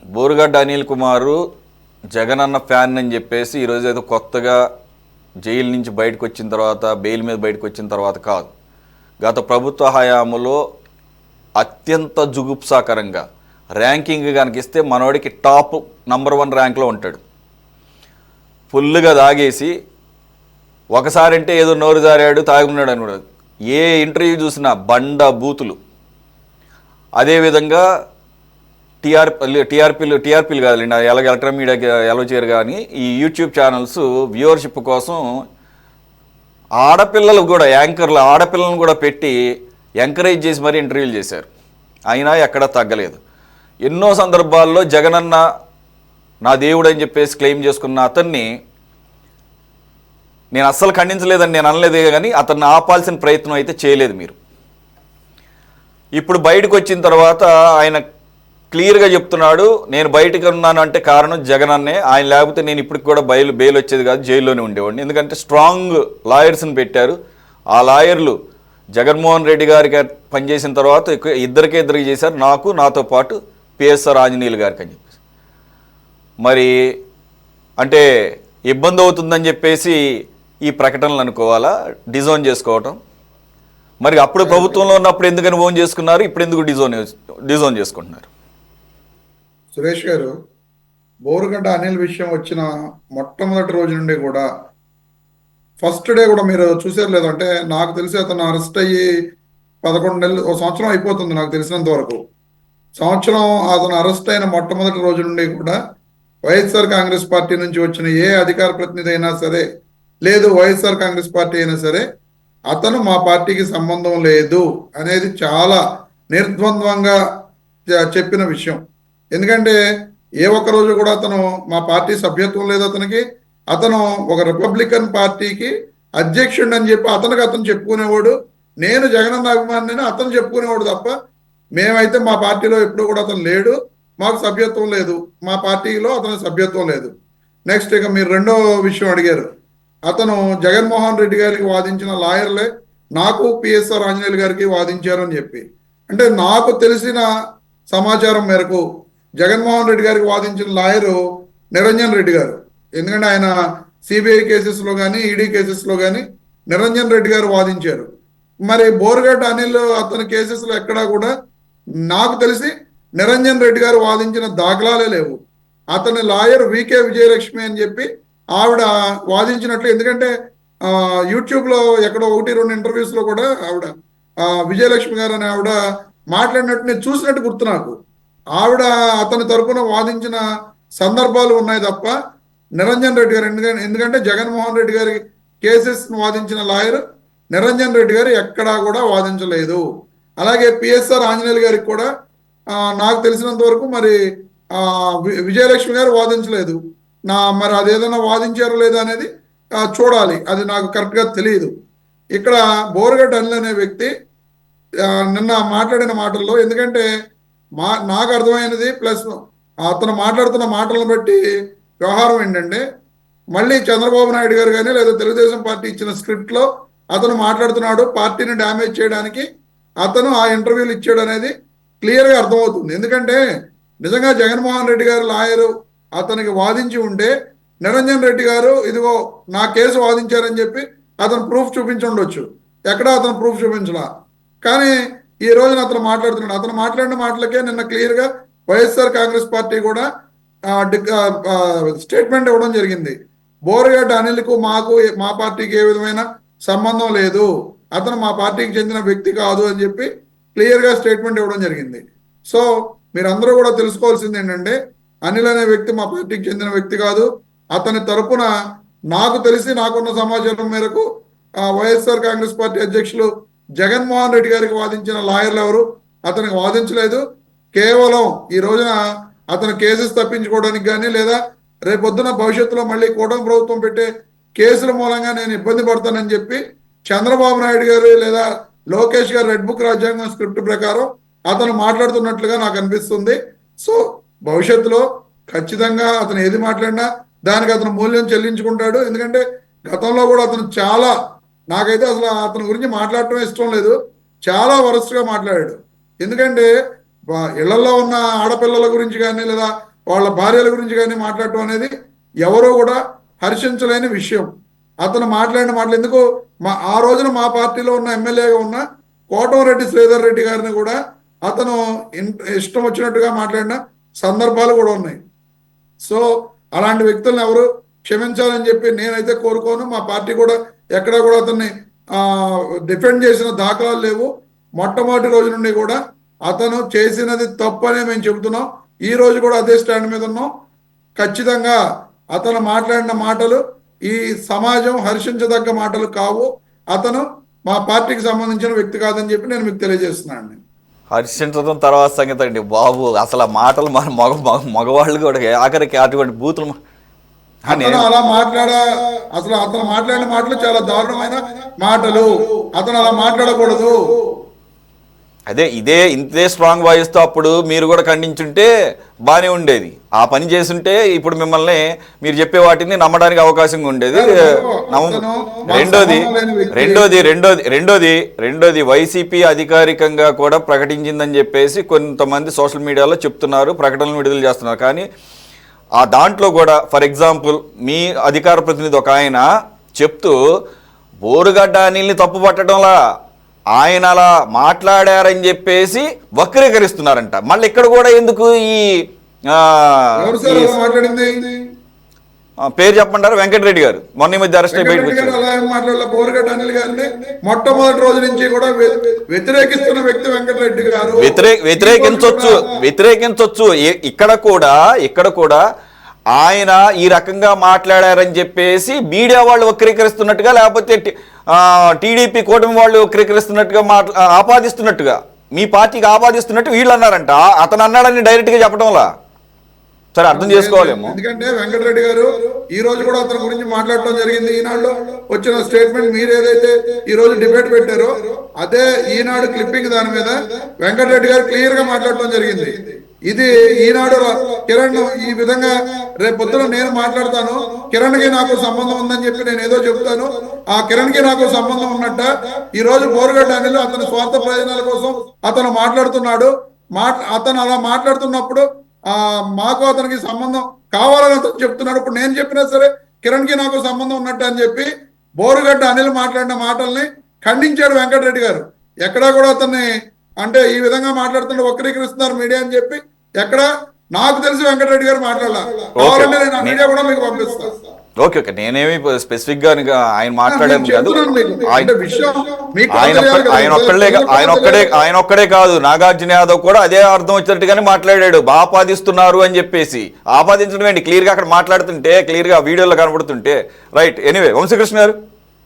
బోరుగడ్డ అనిల్ కుమారు జగన్ అన్న ఫ్యాన్ అని చెప్పేసి ఈరోజు ఏదో కొత్తగా జైలు నుంచి బయటకు వచ్చిన తర్వాత బెయిల్ మీద బయటకు వచ్చిన తర్వాత కాదు. గత ప్రభుత్వ హయాంలో అత్యంత జుగుప్సాకరంగా ర్యాంకింగ్ కనుక ఇస్తే మనోడికి టాప్ నంబర్ 1 ర్యాంక్లో ఉంటాడు. ఫుల్గా తాగేసి ఒకసారంటే ఏదో నోరు జారాడు తాగున్నాడు అని కూడా ఏ ఇంటర్వ్యూ చూసినా బండ బూతులు. అదేవిధంగా టీఆర్పీలు కాదులేండి, ఎలాగ ఎలక్ట్రానిక్ మీడియాకి ఎలా చేయరు, కానీ ఈ యూట్యూబ్ ఛానల్స్ వ్యూవర్షిప్ కోసం ఆడపిల్లలు కూడా ఆడపిల్లలను కూడా పెట్టి ఎంకరేజ్ చేసి మరీ ఇంటర్వ్యూలు చేశారు. అయినా ఎక్కడా తగ్గలేదు. ఎన్నో సందర్భాల్లో జగనన్న నా దేవుడు అని చెప్పేసి క్లెయిమ్ చేసుకున్న అతన్ని నేను అస్సలు ఖండించలేదని నేను అనలేదే, కానీ అతన్ని ఆపాల్సిన ప్రయత్నం అయితే చేయలేదు మీరు. ఇప్పుడు బయటకు వచ్చిన తర్వాత ఆయన క్లియర్గా చెప్తున్నాడు, నేను బయటకు ఉన్నాను అంటే కారణం జగనన్నే, ఆయన లేకపోతే నేను ఇప్పటికి కూడా బెయిల్ వచ్చేది కాదు, జైల్లోనే ఉండేవాడిని. ఎందుకంటే స్ట్రాంగ్ లాయర్స్ని పెట్టారు. ఆ లాయర్లు జగన్మోహన్ రెడ్డి గారికి పనిచేసిన తర్వాత ఇద్దరికి చేశారు, నాతో పాటు పిఎస్ఆర్ ఆంజనేయులు గారికి అని చెప్పేసి. మరి అంటే ఇబ్బంది అవుతుందని చెప్పేసి ఈ ప్రకటనలు అనుకోవాలా, డిజోన్ చేసుకోవటం? మరి అప్పుడు ప్రభుత్వంలో ఉన్నప్పుడు ఎందుకని ఓన్ చేసుకున్నారు, ఇప్పుడు ఎందుకు డిజోన్ చేసుకుంటున్నారు? సురేష్ గారు, బోరుగడ్డ అనిల్ విషయం వచ్చిన మొట్టమొదటి రోజు నుండి కూడా ఫస్ట్ డే కూడా మీరు చూసారు లేదు అంటే, నాకు తెలిసి అతను అరెస్ట్ అయ్యి 11 నెలలు, ఒక సంవత్సరం అయిపోతుంది నాకు తెలిసినంత వరకు. సంవత్సరం అతను అరెస్ట్ అయిన మొట్టమొదటి రోజు నుండి కూడా వైఎస్ఆర్ కాంగ్రెస్ పార్టీ నుంచి వచ్చిన ఏ అధికార ప్రతినిధి అయినా సరే, లేదు వైఎస్ఆర్ కాంగ్రెస్ పార్టీ అయినా సరే, అతను మా పార్టీకి సంబంధం లేదు అనేది చాలా నిర్ద్వంద్వంగా చెప్పిన విషయం. ఎందుకంటే ఏ ఒక్క రోజు కూడా అతను మా పార్టీ సభ్యత్వం లేదు అతనికి, అతను ఒక రిపబ్లికన్ పార్టీకి అధ్యక్షుడు అని చెప్పి అతను చెప్పుకునేవాడు. నేను జగనన్న అభిమానిని అతను చెప్పుకునేవాడు తప్ప, మేమైతే మా పార్టీలో ఎప్పుడు కూడా అతను లేడు, మాకు సభ్యత్వం లేదు, మా పార్టీలో అతని సభ్యత్వం లేదు. నెక్స్ట్ ఇక మీరు రెండో విషయం అడిగారు, అతను జగన్మోహన్ రెడ్డి గారికి వాదించిన లాయర్లే నాకు పిఎస్ఆర్ ఆంజనేయులు గారికి వాదించారు అని చెప్పి. అంటే నాకు తెలిసిన సమాచారం మేరకు జగన్మోహన్ రెడ్డి గారికి వాదించిన లాయరు నిరంజన్ రెడ్డి గారు. ఎందుకంటే ఆయన సిబిఐ కేసెస్లో కానీ ఈడీ కేసెస్లో కానీ నిరంజన్ రెడ్డి గారు వాదించారు. మరి బోరుగడ్డ అనిల్ అతని కేసెస్లో ఎక్కడా కూడా నాకు తెలిసి నిరంజన్ రెడ్డి గారు వాదించిన దాఖలాలే లేవు. అతని లాయర్ వికే విజయలక్ష్మి అని చెప్పి ఆవిడ వాదించినట్లు, ఎందుకంటే యూట్యూబ్లో ఎక్కడో 1-2 ఇంటర్వ్యూస్లో కూడా ఆవిడ విజయలక్ష్మి గారు అని ఆవిడ మాట్లాడినట్టు నేను చూసినట్టు గుర్తు నాకు. ఆవిడ అతని తరపున వాదించిన సందర్భాలు ఉన్నాయి తప్ప నిరంజన్ రెడ్డి గారు, ఎందుకంటే జగన్మోహన్ రెడ్డి గారి కేసెస్ వాదించిన లాయర్ నిరంజన్ రెడ్డి గారు ఎక్కడా కూడా వాదించలేదు. అలాగే పిఎస్ఆర్ ఆంజనేయులు గారికి కూడా నాకు తెలిసినంత వరకు మరి విజయలక్ష్మి గారు వాదించలేదు. మరి అదేదైనా వాదించారో లేదా అనేది చూడాలి, అది నాకు కరెక్ట్గా తెలియదు. ఇక్కడ బోరుగడ్డ అనిల్ అనే వ్యక్తి నిన్న మాట్లాడిన మాటల్లో, ఎందుకంటే నాకు అర్థమైనది ప్లస్ అతను మాట్లాడుతున్న మాటలను బట్టి వ్యవహారం ఏంటంటే, మళ్ళీ చంద్రబాబు నాయుడు గారు కానీ లేదా తెలుగుదేశం పార్టీ ఇచ్చిన స్క్రిప్ట్లో అతను మాట్లాడుతున్నాడు, పార్టీని డ్యామేజ్ చేయడానికి అతను ఆ ఇంటర్వ్యూలు ఇచ్చాడు అనేది క్లియర్గా అర్థమవుతుంది. ఎందుకంటే నిజంగా జగన్మోహన్ రెడ్డి గారు లాయరు అతనికి వాదించి ఉంటే నిరంజన్ రెడ్డి గారు ఇదిగో నా కేసు వాదించారని చెప్పి అతను ప్రూఫ్ చూపించి ఉండొచ్చు. ఎక్కడా అతను ప్రూఫ్ చూపించలా. కానీ ఈ రోజున అతను మాట్లాడుతున్నాడు. అతను మాట్లాడిన మాటలకే నిన్న క్లియర్గా వైఎస్ఆర్ కాంగ్రెస్ పార్టీ కూడా స్టేట్మెంట్ ఇవ్వడం జరిగింది. బోరుగడ్డ అనిల్కు మా పార్టీకి ఏ విధమైన సంబంధం లేదు, అతను మా పార్టీకి చెందిన వ్యక్తి కాదు అని చెప్పి క్లియర్గా స్టేట్మెంట్ ఇవ్వడం జరిగింది. సో మీరందరూ కూడా తెలుసుకోవాల్సింది ఏంటంటే, అనిల్ అనే వ్యక్తి మా పార్టీకి చెందిన వ్యక్తి కాదు. అతని తరపున నాకు తెలిసి నాకున్న సమాచారం మేరకు వైఎస్ఆర్ కాంగ్రెస్ పార్టీ అధ్యక్షులు జగన్మోహన్ రెడ్డి గారికి వాదించిన లాయర్లు ఎవరు అతనికి వాదించలేదు. కేవలం ఈ రోజున అతను కేసెస్ తప్పించుకోవడానికి కానీ, లేదా రేపొద్దున భవిష్యత్తులో మళ్ళీ కూటమి ప్రభుత్వం పెట్టే కేసుల మూలంగా నేను ఇబ్బంది పడతానని చెప్పి చంద్రబాబు నాయుడు గారు లేదా లోకేష్ గారు రెడ్ బుక్ రాజ్యాంగం స్క్రిప్ట్ ప్రకారం అతను మాట్లాడుతున్నట్లుగా నాకు అనిపిస్తుంది. సో భవిష్యత్తులో ఖచ్చితంగా అతను ఏది మాట్లాడినా దానికి అతను మూల్యం చెల్లించుకుంటాడు. ఎందుకంటే గతంలో కూడా అతను చాలా, నాకైతే అసలు అతని గురించి మాట్లాడటం ఇష్టం లేదు, చాలా వరస్ట్గా మాట్లాడాడు. ఎందుకంటే ఇళ్లలో ఉన్న ఆడపిల్లల గురించి కానీ లేదా వాళ్ళ భార్యల గురించి కానీ మాట్లాడటం అనేది ఎవరో కూడా హర్షించలేని విషయం. అతను మాట్లాడిన మాటలు ఎందుకు ఆ రోజున మా పార్టీలో ఉన్న ఎమ్మెల్యేగా ఉన్న కోటంరెడ్డి శ్రీధర్ రెడ్డి గారిని కూడా అతను ఇష్టం వచ్చినట్టుగా మాట్లాడిన సందర్భాలు కూడా ఉన్నాయి. సో అలాంటి వ్యక్తులను ఎవరు క్షమించాలని చెప్పి నేనైతే కోరుకోను. మా పార్టీ కూడా ఎక్కడా కూడా అతన్ని డిఫెండ్ చేసిన దాఖలాలు లేవు. మొట్టమొదటి రోజు నుండి కూడా అతను చేసినది తప్పనే మేము చెబుతున్నాం. ఈ రోజు కూడా అదే స్టాండ్ మీద ఉన్నాం. ఖచ్చితంగా అతను మాట్లాడిన మాటలు ఈ సమాజం హర్షించదగ్గ మాటలు కావు. అతను మా పార్టీకి సంబంధించిన వ్యక్తి కాదని చెప్పి నేను మీకు తెలియజేస్తున్నాను. హర్షించడం తర్వాత సంగతి అండి బాబు. అసలు ఆ మాటలు మన మగవాళ్ళు కూడా ఆఖరికి అటువంటి బూతులు అతను మాట్లాడిన మాటలు చాలా దారుణమైన మాటలు. అతను అలా మాట్లాడకూడదు. ఇంతే స్ట్రాంగ్ వాయిస్తో అప్పుడు మీరు కూడా ఖండించుంటే బాగానే ఉండేది. ఆ పని చేసుంటే ఇప్పుడు మిమ్మల్ని మీరు చెప్పే వాటిని నమ్మడానికి అవకాశంగా ఉండేది. రెండోది వైసీపీ అధికారికంగా కూడా ప్రకటించిందని చెప్పేసి కొంతమంది సోషల్ మీడియాలో చెప్తున్నారు, ప్రకటనలు విడుదల చేస్తున్నారు. కానీ ఆ దాంట్లో కూడా ఫర్ ఎగ్జాంపుల్ మీ అధికార ప్రతినిధి ఒక ఆయన చెప్తూ బోరుగడ్డ అనిల్ని తప్పు పట్టడంలా ఆయన అలా మాట్లాడారని చెప్పేసి వక్రీకరిస్తున్నారంట. మళ్ళీ ఇక్కడ కూడా ఎందుకు ఈ పేరు చెప్పమంటారు? వెంకటరెడ్డి గారు మొన్న మధ్య అరెస్ట్ అయిపోయి మొట్టమొదటి రోజు నుంచి కూడా వ్యతిరేకిస్తున్న వ్యక్తి వెంకటరెడ్డి గారు. వ్యతిరేకించొచ్చు. ఇక్కడ కూడా ఆయన ఈ రకంగా మాట్లాడారని చెప్పేసి మీడియా వాళ్ళు వక్రీకరిస్తున్నట్టుగా, లేకపోతే టీడీపీ కూటమి వాళ్ళు వక్రీకరిస్తున్నట్టుగా ఆపాదిస్తున్నట్టుగా, మీ పార్టీకి ఆపాదిస్తున్నట్టు వీళ్ళు అన్నారంట. అతను అన్నాడని డైరెక్ట్గా చెప్పడంలా సరే అర్థం చేసుకోవాలేమో. ఎందుకంటే వెంకటరెడ్డి గారు ఈ రోజు కూడా అతని గురించి మాట్లాడటం జరిగింది. ఈనాడులో వచ్చిన స్టేట్మెంట్ మీరు ఏదైతే ఈ రోజు డిబేట్ పెట్టారో అదే ఈనాడు క్లిప్పింగ్ దాని మీద వెంకటరెడ్డి గారు క్లియర్ గా మాట్లాడటం జరిగింది. ఇది ఈనాడు కిరణ్ ఈ విధంగా రేపు పొద్దున నేను మాట్లాడతాను, కిరణ్ కి నాకు సంబంధం ఉందని చెప్పి నేను ఏదో చెప్తాను, ఆ కిరణ్ కి నాకు సంబంధం ఉన్నట్ట ఈ రోజు బోరుగడ్డ అనిల్ అతని స్వార్థ ప్రయోజనాల కోసం అతను మాట్లాడుతున్నాడు. అతను అలా మాట్లాడుతున్నప్పుడు మాకు అతనికి సంబంధం కావాలని అతను చెప్తున్నాడు. ఇప్పుడు నేను చెప్పినా సరే కిరణ్ కి నాకు సంబంధం ఉన్నట్టు అని చెప్పి బోరుగడ్డ అనిల్ మాట్లాడిన మాటల్ని ఖండించాడు వెంకటరెడ్డి గారు. ఎక్కడా కూడా అతన్ని అంటే ఈ విధంగా మాట్లాడుతుంటే వక్రీకరిస్తున్నారు మీడియా అని చెప్పి ఎక్కడ నాకు తెలిసి వెంకటరెడ్డి గారు మాట్లాడాలంటే నేను ఆ మీడియా కూడా మీకు పంపిస్తాను. ఓకే నేనేమి స్పెసిఫిక్ గా ఆయన మాట్లాడాను కాదు. ఆయన ఒక్కడే కాదు, నాగార్జున యాదవ్ కూడా అదే అర్థం వచ్చినట్టుగానే మాట్లాడాడు. ఆపాదిస్తున్నారు అని చెప్పేసి. ఆపాదించడం ఏంటి? క్లియర్ గా అక్కడ మాట్లాడుతుంటే, క్లియర్ గా వీడియోలో కనబడుతుంటే. రైట్. ఎనీవే వంశీకృష్ణ గారు.